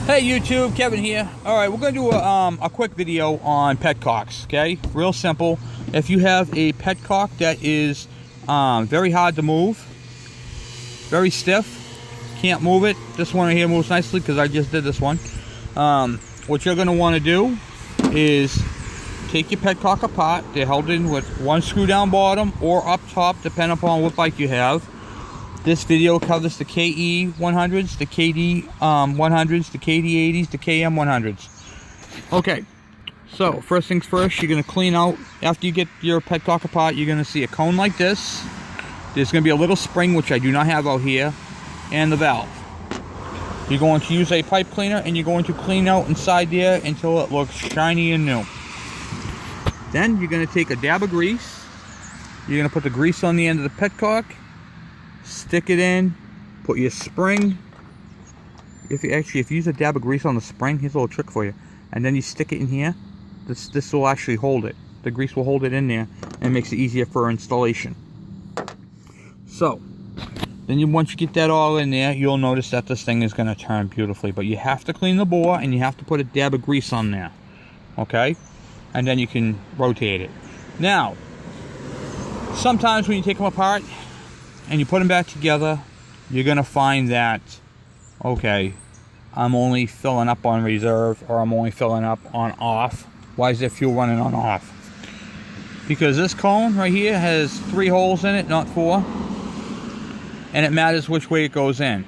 Hey YouTube, Kevin here. Alright, we're going to do a quick video on petcocks, okay? Real simple. If you have a petcock that is very hard to move, very stiff, can't move it, this one right here moves nicely because I just did this one. What you're going to want to do is take your petcock apart. They're held in with one screw down bottom or up top, depending upon what bike you have. This video covers the KE100s, the KD100s, the KD80s, the KM100s. Okay, so first things first, you're going to clean out, after you get your petcock apart, you're going to see a cone like this. There's going to be a little spring, which I do not have out here, and the valve. You're going to use a pipe cleaner, and you're going to clean out inside there until it looks shiny and new. Then you're going to take a dab of grease. You're going to put the grease on the end of the petcock. Stick it in, put your spring. If you use a dab of grease on the spring, here's a little trick for you. And then you stick it in here. This will actually hold it. The grease will hold it in there and makes it easier for installation. So, then once you get that all in there, you'll notice that this thing is going to turn beautifully. But you have to clean the bore and you have to put a dab of grease on there. Okay? And then you can rotate it. Now, sometimes when you take them apart, and you put them back together, you're going to find that, okay, I'm only filling up on reserve, or I'm only filling up on off. Why is there fuel running on off? Because this cone right here has 3 holes in it, not 4. And it matters which way it goes in.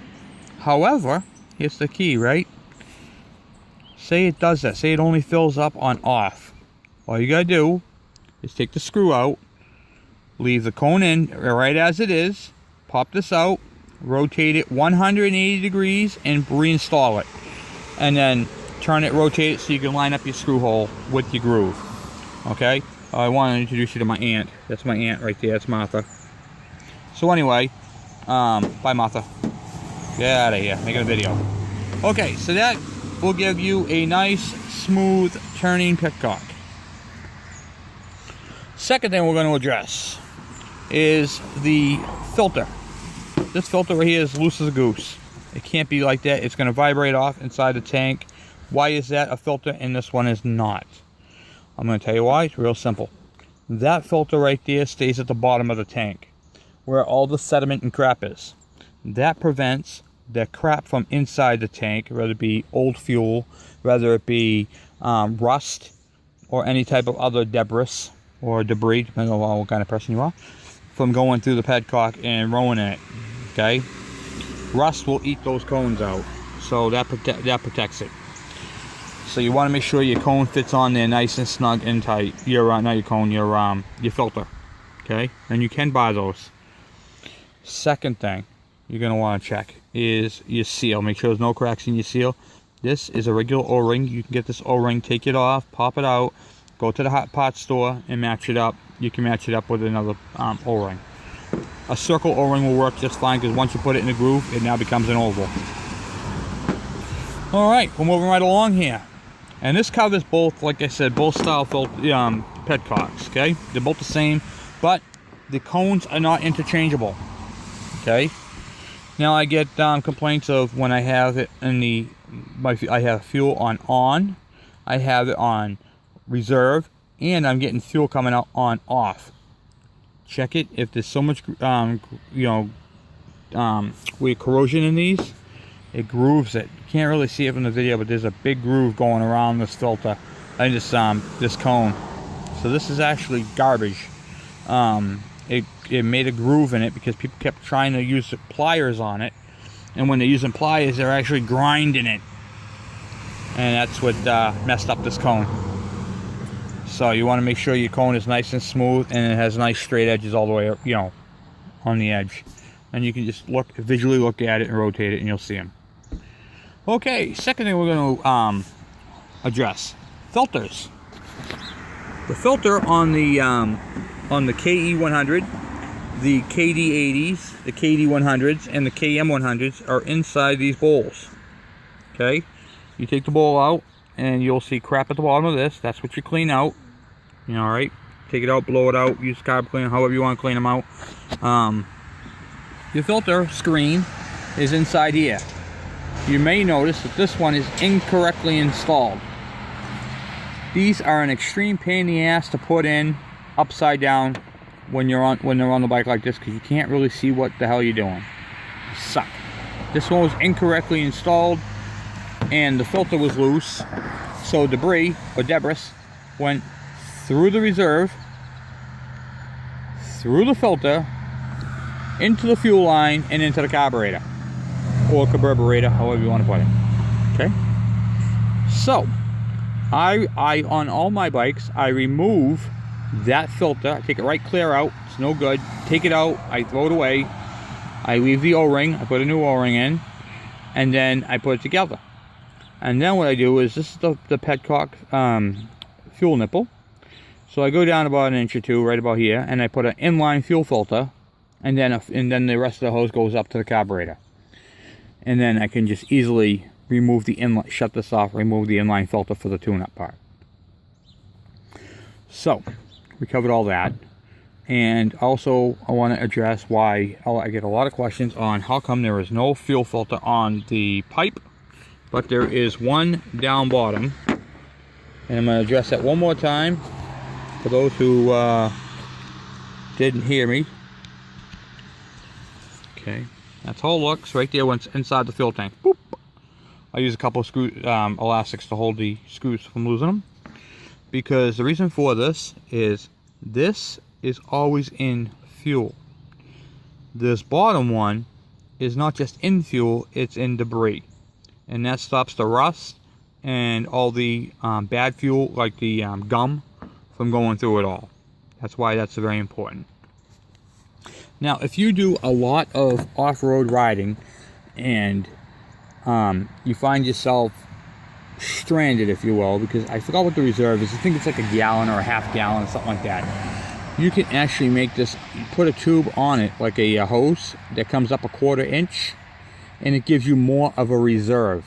However, here's the key, right? Say it does that. Say it only fills up on off. All you got to do is take the screw out, leave the cone in right as it is, pop this out, rotate it 180 degrees and reinstall it. And then turn it, rotate it so you can line up your screw hole with your groove. Okay? I want to introduce you to my aunt. That's my aunt right there. That's Martha. So anyway, bye Martha. Get out of here. Making a video. Okay, so that will give you a nice, smooth turning petcock. Second thing we're going to address is the filter. This filter right here is loose as a goose. It can't be like that. It's going to vibrate off inside the tank. Why is that a filter and this one is not? I'm going to tell you why. It's real simple. That filter right there stays at the bottom of the tank where all the sediment and crap is. That prevents the crap from inside the tank, whether it be old fuel, whether it be rust or any type of other debris or debris, depending on what kind of person you are, from going through the petcock and ruining it. Okay, rust will eat those cones out, so that protects it. So you want to make sure your cone fits on there nice and snug and tight. Your not your cone, your filter. Okay, and you can buy those. Second thing you're gonna want to check is your seal. Make sure there's no cracks in your seal. This is a regular O-ring. You can get this O-ring, take it off, pop it out, go to the hot pot store and match it up. You can match it up with another O-ring. A circle O-ring will work just fine because once you put it in the groove, it now becomes an oval. Alright, we're moving right along here. And this covers both, like I said, both style petcocks, okay? They're both the same, but the cones are not interchangeable, okay? Now I get complaints of when I have it in I have fuel on, I have it on reserve, and I'm getting fuel coming out on off. Check it. If there's so much with corrosion in these, it grooves it. You can't really see it from the video, but there's a big groove going around this filter and this cone. So this is actually garbage. It made a groove in it because people kept trying to use pliers on it, and when they're using pliers, they're actually grinding it, and that's what messed up this cone. So you want to make sure your cone is nice and smooth and it has nice straight edges all the way up, on the edge. And you can just visually look at it and rotate it and you'll see them. Okay, second thing we're going to address, filters. The filter on the KE100, the KD80s, the KD100s, and the KM100s are inside these bowls. Okay, you take the bowl out and you'll see crap at the bottom of this. That's what you clean out. Alright, take it out, blow it out, use carb cleaner, however you want to clean them out. Your filter screen is inside here. you may notice that this one is incorrectly installed. These are an extreme pain in the ass to put in upside down when they're on the bike like this, because you can't really see what the hell you're doing. They suck. This one was incorrectly installed, and the filter was loose, so debris went through the reserve, through the filter, into the fuel line, and into the carburetor, or carburetor, however you want to put it. Okay, so I on all my bikes, I remove that filter. I take it right clear out. It's no good. Take it out, I throw it away, I leave the O-ring, I put a new O-ring in, and then I put it together. And then what I do is, this is the petcock fuel nipple. So I go down about an inch or two, right about here, and I put an inline fuel filter, and then the rest of the hose goes up to the carburetor. And then I can just easily remove the inline, shut this off, remove the inline filter for the tune-up part. So we covered all that. And also I want to address why I get a lot of questions on how come there is no fuel filter on the pipe, but there is one down bottom. And I'm going to address that one more time for those who didn't hear me. Okay, that's how it looks right there when it's inside the fuel tank. Boop. I use a couple of screw elastics to hold the screws from losing them, because the reason for this is always in fuel. This bottom one is not just in fuel, it's in debris, and that stops the rust and all the bad fuel, like the gum, from going through it all. That's why that's very important. Now, if you do a lot of off-road riding and you find yourself stranded, if you will, because I forgot what the reserve is. I think it's like a gallon or a half gallon or something like that. You can actually make this, put a tube on it, like a hose that comes up a 1/4 inch, and it gives you more of a reserve.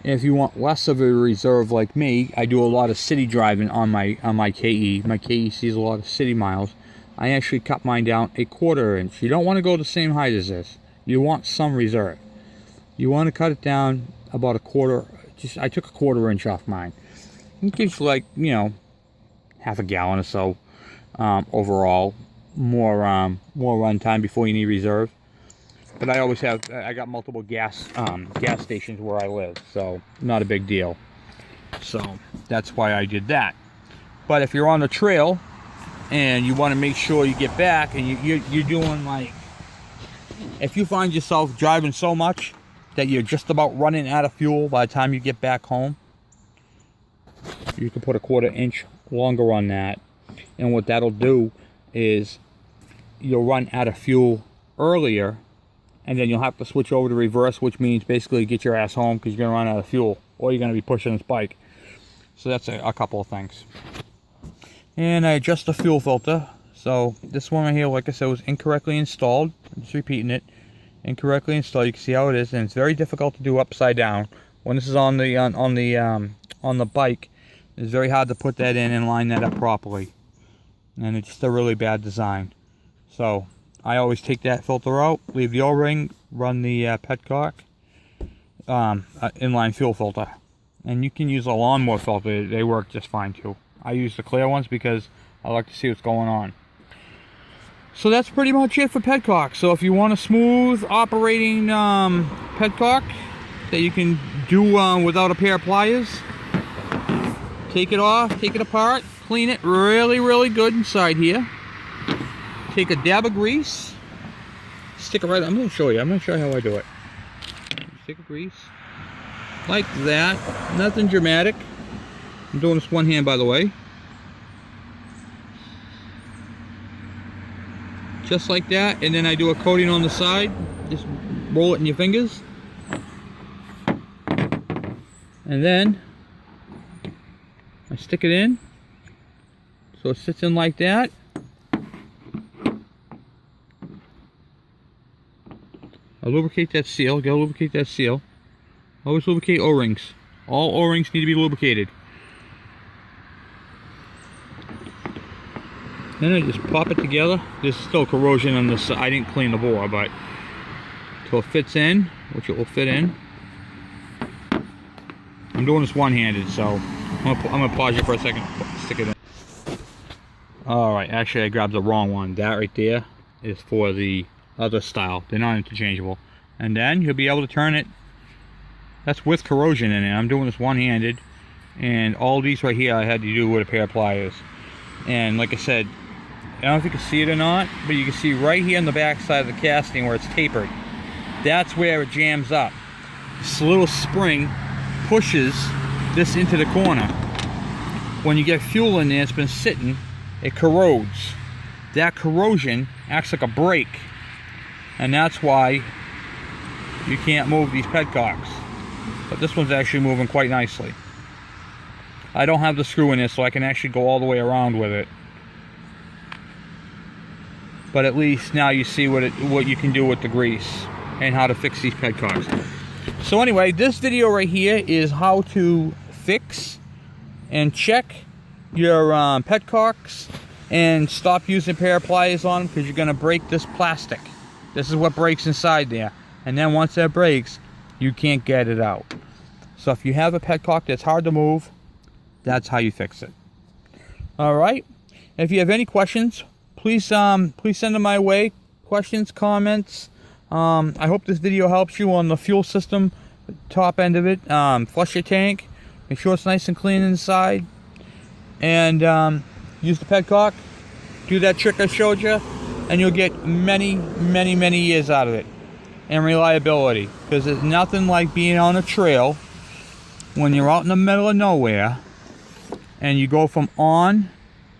And if you want less of a reserve like me, I do a lot of city driving on my KE. My KE sees a lot of city miles. I actually cut mine down a 1/4 inch. You don't want to go the same height as this. You want some reserve. You want to cut it down about a 1/4. I took a 1/4 inch off mine. It gives you, like, you know, half a gallon or so overall. More run time before you need reserve. But I always have, I got multiple gas stations where I live, so not a big deal. So that's why I did that. But if you're on the trail and you want to make sure you get back, and you're doing, like, if you find yourself driving so much that you're just about running out of fuel by the time you get back home, you can put a 1/4 inch longer on that, and what that'll do is you'll run out of fuel earlier, and then you'll have to switch over to reverse, which means basically get your ass home, because you're going to run out of fuel, or you're going to be pushing this bike. So that's a couple of things. And I adjust the fuel filter. So this one right here, like I said, was incorrectly installed. I'm just repeating it. Incorrectly installed. You can see how it is, and it's very difficult to do upside down. When this is on the bike, it's very hard to put that in and line that up properly. And it's just a really bad design. So I always take that filter out, leave the O-ring, run the petcock inline fuel filter. And you can use a lawnmower filter, they work just fine too. I use the clear ones because I like to see what's going on. So that's pretty much it for petcock. So if you want a smooth operating petcock that you can do without a pair of pliers, take it off, take it apart, clean it really good inside here. Take a dab of grease, stick it right, I'm going to show you how I do it. Stick of grease, like that, nothing dramatic. I'm doing this one hand, by the way. Just like that, and then I do a coating on the side, just roll it in your fingers. And then I stick it in, so it sits in like that. I lubricate that seal, gotta lubricate that seal. Always lubricate O-rings. All O-rings need to be lubricated. Then I just pop it together. There's still corrosion on this. I didn't clean the bore, but until it fits in, which it will fit in. I'm doing this one-handed, so I'm gonna pause you for a second. Stick it in. All right, actually I grabbed the wrong one. That right there is for the other style. They're not interchangeable. And then you'll be able to turn it. That's with corrosion in it. I'm doing this one-handed, and all these right here I had to do with a pair of pliers. And like I said, I don't know if you can see it or not, but you can see right here on the back side of the casting where it's tapered. That's where it jams up. This little spring pushes this into the corner. When you get fuel in there, it's been sitting, it corrodes. That corrosion acts like a brake, and that's why you can't move these petcocks. But this one's actually moving quite nicely. I don't have the screw in this, so I can actually go all the way around with it. But at least now you see what you can do with the grease and how to fix these petcocks. So anyway, this video right here is how to fix and check your petcocks and stop using a pair of pliers on them, because you're going to break this plastic. This is what breaks inside there. And then once that breaks, you can't get it out. So if you have a petcock that's hard to move, that's how you fix it. All right. If you have any questions, please send them my way. Questions, comments. I hope this video helps you on the fuel system, top end of it. Flush your tank. Make sure it's nice and clean inside. And use the petcock. Do that trick I showed you, and you'll get many, many, many years out of it. And reliability. Because there's nothing like being on a trail when you're out in the middle of nowhere and you go from on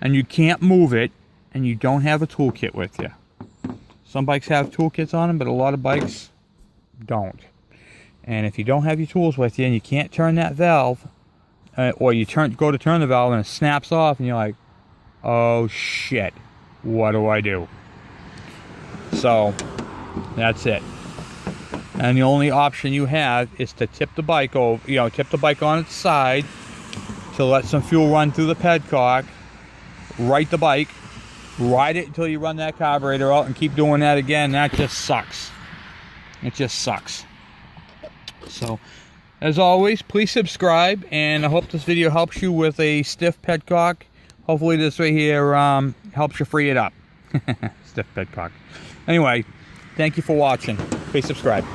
and you can't move it and you don't have a toolkit with you. Some bikes have toolkits on them, but a lot of bikes don't. And if you don't have your tools with you and you can't turn that valve, or you go to turn the valve and it snaps off and you're like, oh shit, what do I do? So that's it. And the only option you have is to tip the bike over, tip the bike on its side to let some fuel run through the petcock, right the bike, ride it until you run that carburetor out, and keep doing that again. That just sucks. It just sucks. So, as always, please subscribe, and I hope this video helps you with a stiff petcock. Hopefully this right here helps you free it up. Stiff petcock. Anyway, thank you for watching. Please subscribe.